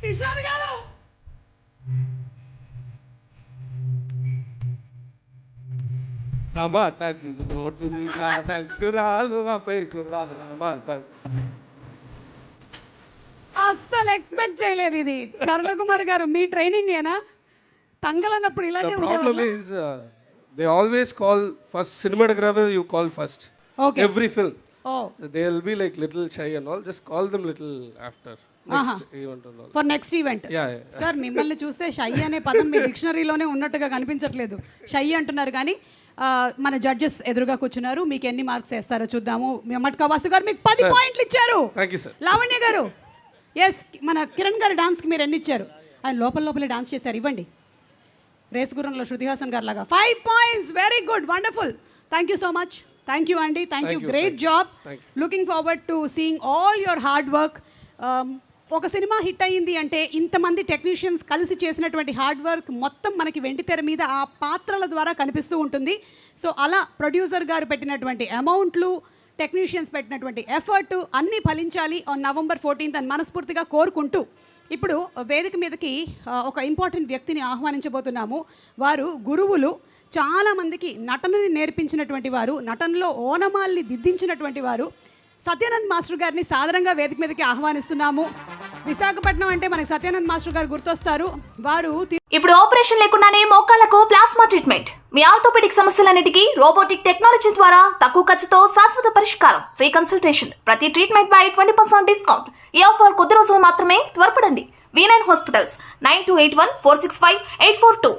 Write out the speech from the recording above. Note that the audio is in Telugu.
కిషోర్ గారు అస్సలు ఎక్స్పెక్ట్ చేయలేదు ఇది. కరుణకుమార్ గారు మీ ట్రైనింగ్ ఏనా? తంగలన్నప్పుడు ఇలాగే The problem is they always call first cinematographer, you call first. Okay. Every film. Oh. So they'll be like little shy and all. Just call them little after next event and all. For next event. Yeah. Sir మిమ్మల్ని చూస్తే షై అనే పదం మీ డిక్షనరీలోనే ఉన్నట్టుగా కనిపించట్లేదు. షై అంటున్నారు కానీ మన జడ్జెస్ ఎదురుగా కూర్చున్నారు. మీకు ఎన్ని మార్క్స్ వేస్తారో చూద్దాము. మట్కా వాసు గారు మీకు 10 పాయింట్లు ఇచ్చారు. Thank you, sir. లావణ్య గారు ఎస్, మన కిరణ్ గారు డాన్స్కి మీరు ఎన్ని ఇచ్చారు? ఆయన లోపలే డాన్స్ చేశారు. ఇవ్వండి. రేసు గుర్రంలో శృతి హాసన్ గారు లాగా 5 points. Very good, wonderful. Thank you so much. Thank you అండి. Thank you. Great job. Looking forward to seeing all your hard work. ఒక సినిమా హిట్ అయ్యింది అంటే ఇంతమంది టెక్నీషియన్స్ కలిసి చేసినటువంటి హార్డ్ వర్క్ మొత్తం మనకి వెండితెర మీద ఆ పాత్రల ద్వారా కనిపిస్తూ ఉంటుంది. సో అలా ప్రొడ్యూసర్ గారు పెట్టినటువంటి అమౌంట్లు, టెక్నీషియన్స్ పెట్టినటువంటి ఎఫర్ట్ అన్నీ ఫలించాలి ఆన్ November 14th అని మనస్ఫూర్తిగా కోరుకుంటూ ఇప్పుడు వేదిక మీదకి ఒక ఇంపార్టెంట్ వ్యక్తిని ఆహ్వానించబోతున్నాము. వారు గురువులు, చాలామందికి నటనని నేర్పించినటువంటి వారు, నటనలో ఓనమాల్ని దిద్దించినటువంటి వారు. సత్యానంద్ మాస్టర్ గారిని సాదరంగా వేదిక మీదకి ఆహ్వానిస్తున్నాము. విశాఖపట్నం అంటే మనకి సత్యానంద్ మాస్టర్ గారు గుర్తొస్తారు. వారు ఇప్పుడు ఆపరేషన్ లేకుండానే మోకాళ్లకు ప్లాస్మా ట్రీట్మెంట్, మీ ఆర్థోపెడిక్ సమస్యలన్నిటికీ రోబోటిక్ టెక్నాలజీ ద్వారా తక్కువ ఖర్చుతో శాశ్వత పరిష్కారం, ఫ్రీ కన్సల్టేషన్, ప్రతి ట్రీట్మెంట్ పై 20% డిస్కౌంట్. ఈ ఆఫర్ కొద్ది రోజులు మాత్రమే. త్వరపడండి. V9 hospitals 9281465842.